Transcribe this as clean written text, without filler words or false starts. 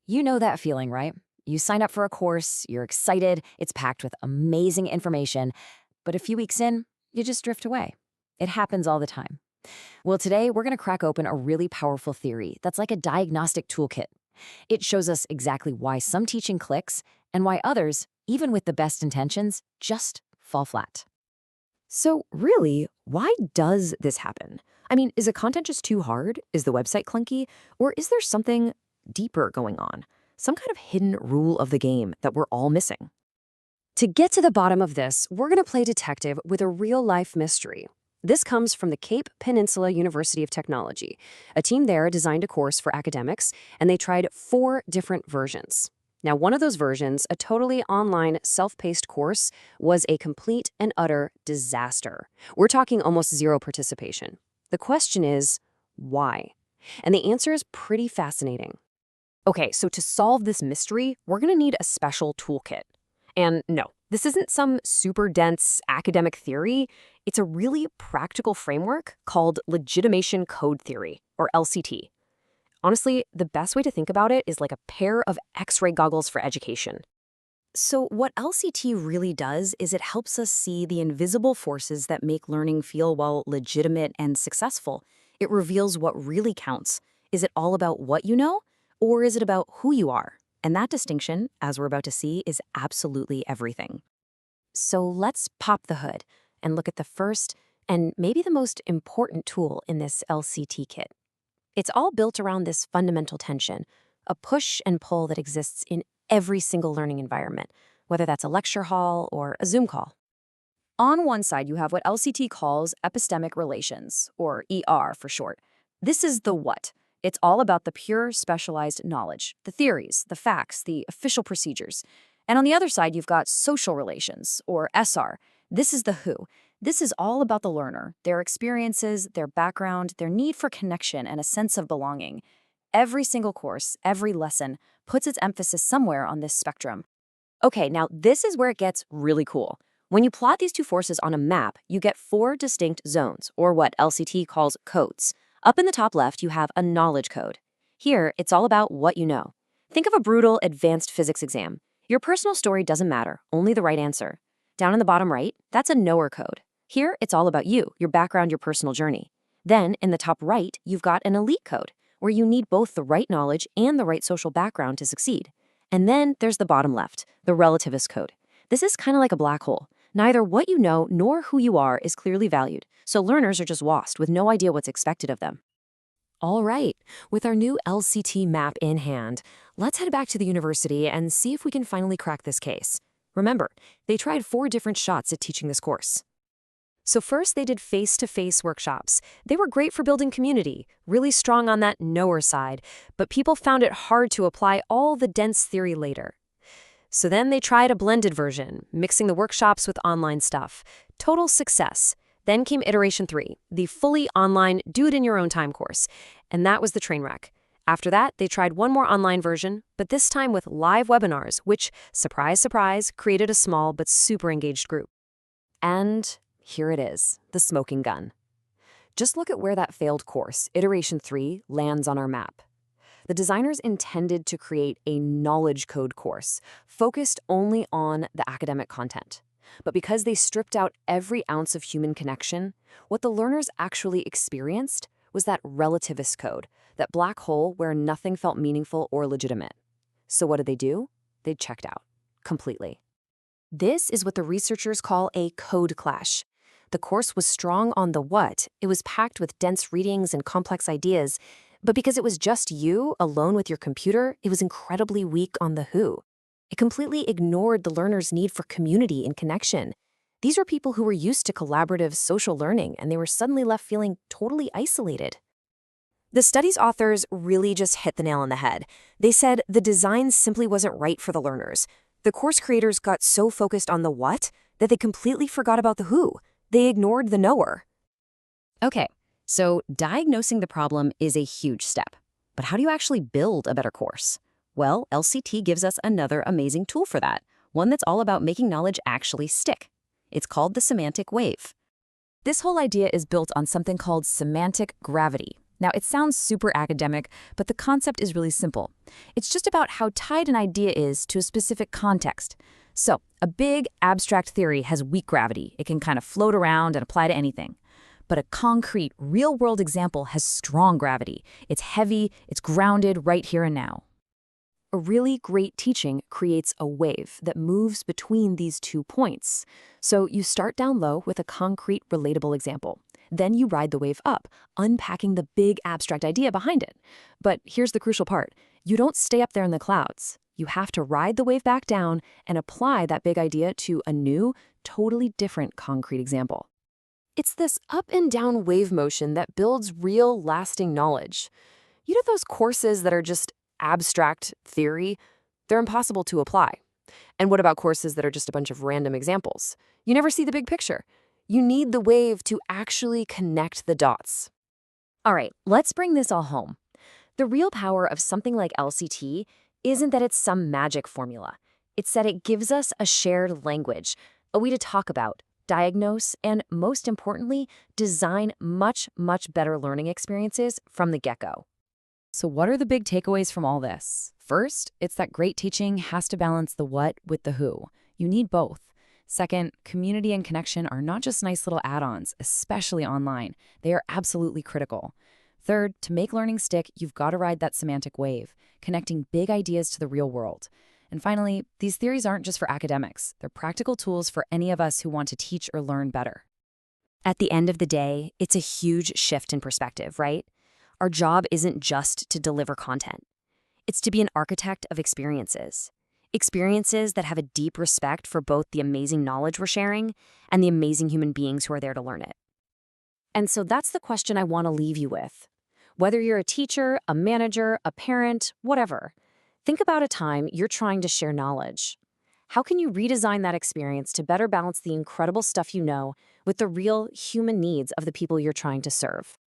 You know that feeling, right? You sign up for a course, you're excited, it's packed with amazing information, but a few weeks in, you just drift away. It happens all the time. Well, today we're going to crack open a really powerful theory that's like a diagnostic toolkit. It shows us exactly why some teaching clicks and why others, even with the best intentions, just fall flat. So really, why does this happen? I mean, is the content just too hard? Is the website clunky? Or is there something deeper going on? Some kind of hidden rule of the game that we're all missing? To get to the bottom of this, we're going to play detective with a real-life mystery. This comes from the Cape Peninsula University of Technology. A team there designed a course for academics, and they tried 4 different versions. Now, one of those versions, a totally online, self-paced course, was a complete and utter disaster. We're talking almost zero participation. The question is, why? And the answer is pretty fascinating. Okay, so to solve this mystery, we're going to need a special toolkit. And no, this isn't some super dense academic theory. It's a really practical framework called Legitimation Code Theory, or LCT. Honestly, the best way to think about it is like a pair of X-ray goggles for education. So what LCT really does is it helps us see the invisible forces that make learning feel, well, legitimate and successful. It reveals what really counts. Is it all about what you know, or is it about who you are? And that distinction, as we're about to see, is absolutely everything. So let's pop the hood and look at the first and maybe the most important tool in this LCT kit. It's all built around this fundamental tension, a push and pull that exists in every single learning environment, whether that's a lecture hall or a Zoom call. On one side, you have what LCT calls epistemic relations, or ER for short. This is the what. It's all about the pure, specialized knowledge, the theories, the facts, the official procedures. And on the other side, you've got social relations, or SR. This is the who. This is all about the learner, their experiences, their background, their need for connection and a sense of belonging. Every single course, every lesson, puts its emphasis somewhere on this spectrum. Okay, now this is where it gets really cool. When you plot these two forces on a map, you get 4 distinct zones, or what LCT calls codes. Up in the top left, you have a knowledge code. Here, it's all about what you know. Think of a brutal advanced physics exam. Your personal story doesn't matter, only the right answer. Down in the bottom right, that's a knower code. Here, it's all about you, your background, your personal journey. Then, in the top right, you've got an elite code, where you need both the right knowledge and the right social background to succeed. And then there's the bottom left, the relativist code. This is kind of like a black hole. Neither what you know nor who you are is clearly valued, so learners are just lost with no idea what's expected of them. All right, with our new LCT map in hand, let's head back to the university and see if we can finally crack this case. Remember, they tried 4 different shots at teaching this course. So first, they did face-to-face workshops. They were great for building community, really strong on that knower side, but people found it hard to apply all the dense theory later. So then they tried a blended version, mixing the workshops with online stuff. Total success. Then came iteration 3, the fully online, do-it-in-your-own-time course, and that was the train wreck. After that, they tried one more online version, but this time with live webinars, which, surprise, surprise, created a small but super engaged group. And here it is, the smoking gun. Just look at where that failed course, iteration 3, lands on our map. The designers intended to create a knowledge code course, focused only on the academic content. But because they stripped out every ounce of human connection, what the learners actually experienced was that relativist code, that black hole where nothing felt meaningful or legitimate. So what did they do? They checked out, completely. This is what the researchers call a code clash. The course was strong on the what, it was packed with dense readings and complex ideas, but because it was just you, alone with your computer, it was incredibly weak on the who. It completely ignored the learner's need for community and connection. These were people who were used to collaborative social learning, and they were suddenly left feeling totally isolated. The study's authors really just hit the nail on the head. They said the design simply wasn't right for the learners. The course creators got so focused on the what that they completely forgot about the who. They ignored the knower. Okay, so diagnosing the problem is a huge step. But how do you actually build a better course? Well, LCT gives us another amazing tool for that, one that's all about making knowledge actually stick. It's called the semantic wave. This whole idea is built on something called semantic gravity. Now, it sounds super academic, but the concept is really simple. It's just about how tied an idea is to a specific context. So, a big, abstract theory has weak gravity. It can kind of float around and apply to anything. But a concrete, real-world example has strong gravity. It's heavy, it's grounded right here and now. A really great teaching creates a wave that moves between these 2 points. So you start down low with a concrete, relatable example. Then you ride the wave up, unpacking the big abstract idea behind it. But here's the crucial part. You don't stay up there in the clouds. You have to ride the wave back down and apply that big idea to a new, totally different concrete example. It's this up and down wave motion that builds real, lasting knowledge. You know those courses that are just abstract theory? They're impossible to apply. And what about courses that are just a bunch of random examples? You never see the big picture. You need the wave to actually connect the dots. All right, let's bring this all home. The real power of something like LCT isn't that it's some magic formula. It's that it gives us a shared language, a way to talk about, diagnose, and most importantly, design much, much better learning experiences from the get-go. So what are the big takeaways from all this? First, it's that great teaching has to balance the what with the who. You need both. Second, community and connection are not just nice little add-ons, especially online. They are absolutely critical. Third, to make learning stick, you've got to ride that semantic wave, connecting big ideas to the real world. And finally, these theories aren't just for academics. They're practical tools for any of us who want to teach or learn better. At the end of the day, it's a huge shift in perspective, right? Our job isn't just to deliver content. It's to be an architect of experiences. Experiences that have a deep respect for both the amazing knowledge we're sharing and the amazing human beings who are there to learn it. And so that's the question I want to leave you with. Whether you're a teacher, a manager, a parent, whatever, think about a time you're trying to share knowledge. How can you redesign that experience to better balance the incredible stuff you know with the real human needs of the people you're trying to serve?